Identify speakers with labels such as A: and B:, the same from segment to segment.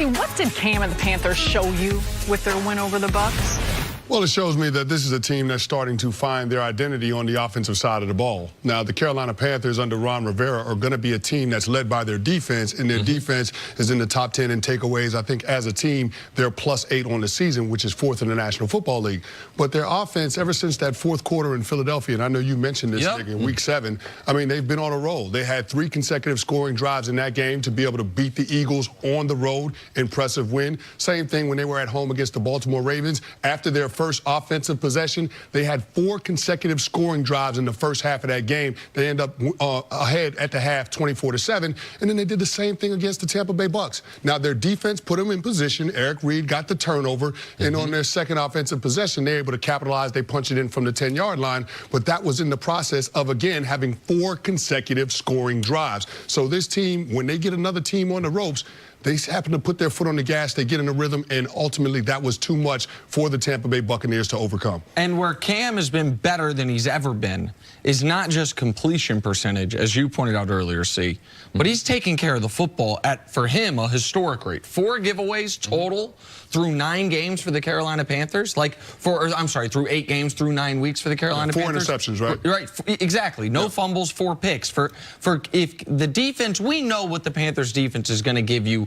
A: What did Cam and the Panthers show you with their win over the Bucs?
B: Well, it shows me that this is a team that's starting to find their identity on the offensive side of the ball. Now, the Carolina Panthers under Ron Rivera are going to be a team that's led by their defense, and their defense is in the top 10 in takeaways. I think as a team, they're +8 on the season, which is 4th in the National Football League. But their offense, ever since that 4th quarter in Philadelphia, and I know you mentioned this Nick, in Week 7, I mean, they've been on a roll. They had 3 consecutive scoring drives in that game to be able to beat the Eagles on the road. Impressive win. Same thing when they were at home against the Baltimore Ravens. After their first offensive possession, they had 4 consecutive scoring drives in the first half of that game. They end up ahead at the half 24-7, and then they did the same thing against the Tampa Bay Bucs. Now, their defense put them in position. Eric Reed got the turnover, and on their second offensive possession, they were able to capitalize. They punched it in from the 10-yard line, but that was in the process of, again, having 4 consecutive scoring drives. So this team, when they get another team on the ropes, they happen to put their foot on the gas, they get in a rhythm, and ultimately that was too much for the Tampa Bay Buccaneers to overcome.
C: And where Cam has been better than he's ever been is not just completion percentage, as you pointed out earlier, C, but he's taking care of the football at, for him, a historic rate. 4 giveaways total through 9 games for the Carolina Panthers. Through 8 games through 9 weeks for the Carolina Panthers. 4
B: interceptions, right?
C: Right, exactly. No fumbles, 4 picks. For if the defense, we know what the Panthers defense is going to give you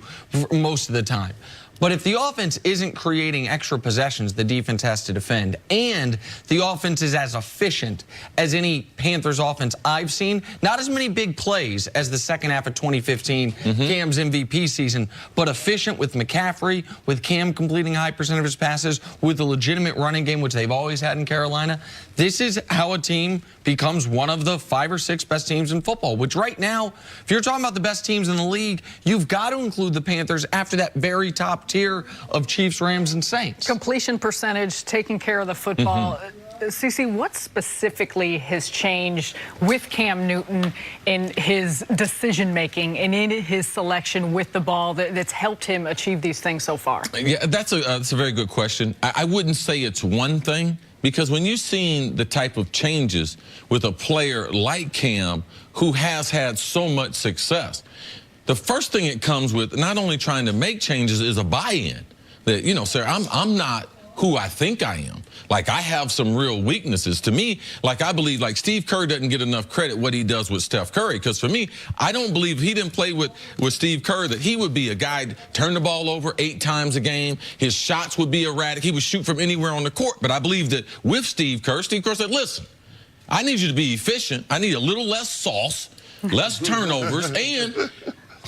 C: most of the time. But if the offense isn't creating extra possessions, the defense has to defend. And the offense is as efficient as any Panthers offense I've seen. Not as many big plays as the second half of 2015, Cam's MVP season, but efficient with McCaffrey, with Cam completing a high percent of his passes, with a legitimate running game, which they've always had in Carolina. This is how a team becomes one of the 5 or 6 best teams in football, which right now, if you're talking about the best teams in the league, you've got to include the Panthers after that very top tier of Chiefs, Rams, and Saints.
A: Completion percentage, taking care of the football. CeCe, what specifically has changed with Cam Newton in his decision-making and in his selection with the ball that's helped him achieve these things so far?
D: Yeah, that's a very good question. I wouldn't say it's one thing, because when you've seen the type of changes with a player like Cam, who has had so much success, the first thing it comes with, not only trying to make changes, is a buy-in. That, you know, sir, I'm not who I think I am. Like, I have some real weaknesses. To me, like, I believe, like, Steve Kerr doesn't get enough credit what he does with Steph Curry, because for me, I don't believe, if he didn't play with Steve Kerr, that he would be a guy turn the ball over 8 times a game. His shots would be erratic. He would shoot from anywhere on the court. But I believe that with Steve Kerr said, listen, I need you to be efficient. I need a little less sauce, less turnovers, and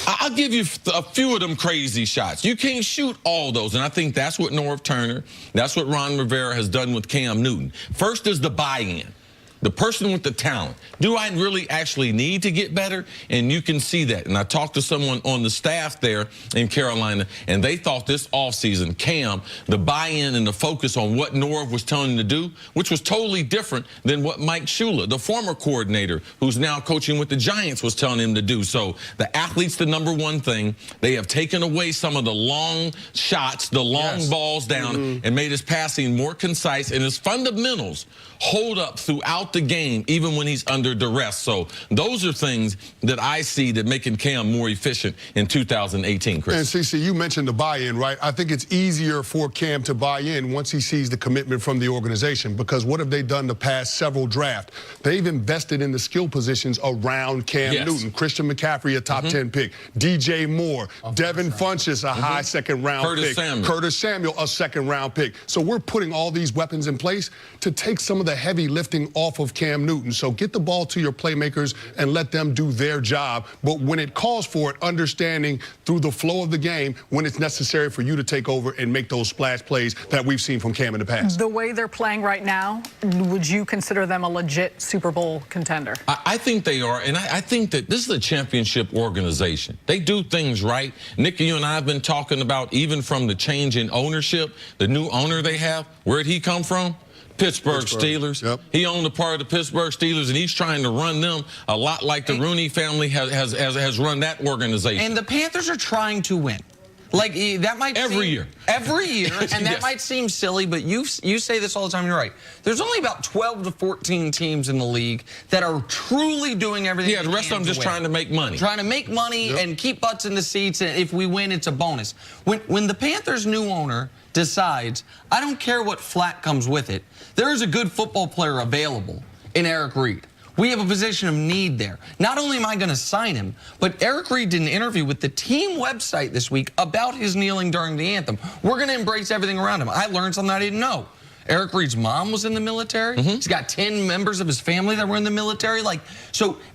D: I'll give you a few of them crazy shots. You can't shoot all those. And I think that's what Norv Turner, that's what Ron Rivera has done with Cam Newton. First is the buy-in. The person with the talent. Do I really actually need to get better? And you can see that. And I talked to someone on the staff there in Carolina, and they thought this offseason, Cam, the buy-in and the focus on what Norv was telling him to do, which was totally different than what Mike Shula, the former coordinator, who's now coaching with the Giants, was telling him to do. So the athlete's the #1 thing. They have taken away some of the long shots, the long balls down, and made his passing more concise, and his fundamentals hold up throughout the game, even when he's under duress. So those are things that I see that making Cam more efficient in 2018, Chris.
B: And CeCe, you mentioned the buy-in, right? I think it's easier for Cam to buy in once he sees the commitment from the organization, because what have they done the past several drafts? They've invested in the skill positions around Cam Newton. Christian McCaffrey, a top 10 pick. DJ Moore, Devin Funchess, a high second-round pick. Curtis Samuel, a second-round pick. So we're putting all these weapons in place to take some of the heavy lifting off of Cam Newton. So get the ball to your playmakers and let them do their job. But when it calls for it, understanding through the flow of the game when it's necessary for you to take over and make those splash plays that we've seen from Cam in the past.
A: The way they're playing right now, would you consider them a legit Super Bowl contender?
D: I think they are, and I think that this is a championship organization. They do things right. Nick, you and I have been talking about, even from the change in ownership, the new owner they have, where'd he come from? Pittsburgh Steelers. He owned a part of the Pittsburgh Steelers, and he's trying to run them a lot like the Rooney family has run that organization.
C: And the Panthers are trying to win. Like, that might
D: Every year.
C: Every year, and that
D: Yes.
C: might seem silly, but you say this all the time, you're right. There's only about 12 to 14 teams in the league that are truly doing everything
D: Yeah, the rest of them just trying to make money.
C: Trying to make money and keep butts in the seats, and if we win, it's a bonus. When the Panthers' new owner decides, I don't care what flat comes with it, there is a good football player available in Eric Reid. We have a position of need there. Not only am I going to sign him, but Eric Reid did an interview with the team website this week about his kneeling during the anthem. We're going to embrace everything around him. I learned something I didn't know. Eric Reid's mom was in the military. He's got 10 members of his family that were in the military.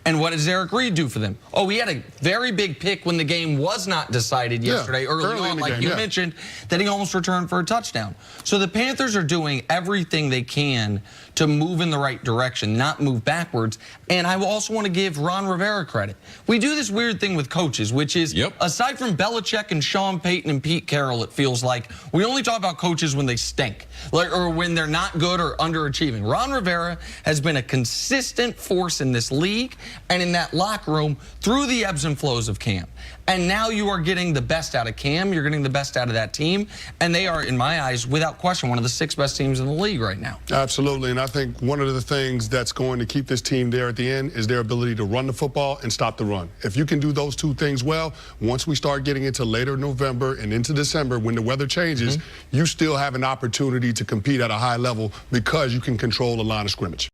C: And what does Eric Reid do for them? Oh, he had a very big pick when the game was not decided yesterday, early on, like you mentioned, that he almost returned for a touchdown. So the Panthers are doing everything they can to move in the right direction, not move backwards. And I also want to give Ron Rivera credit. We do this weird thing with coaches, which is, aside from Belichick and Sean Payton and Pete Carroll, it feels like we only talk about coaches when they stink, or when they're not good or underachieving. Ron Rivera has been a consistent force in this league and in that locker room through the ebbs and flows of Cam. And now you are getting the best out of Cam. You're getting the best out of that team. And they are, in my eyes, without question, one of the 6 best teams in the league right now.
B: Absolutely. And I think one of the things that's going to keep this team there at the end is their ability to run the football and stop the run. If you can do those 2 things well, once we start getting into later November and into December, when the weather changes, you still have an opportunity to compete at a high level because you can control the line of scrimmage.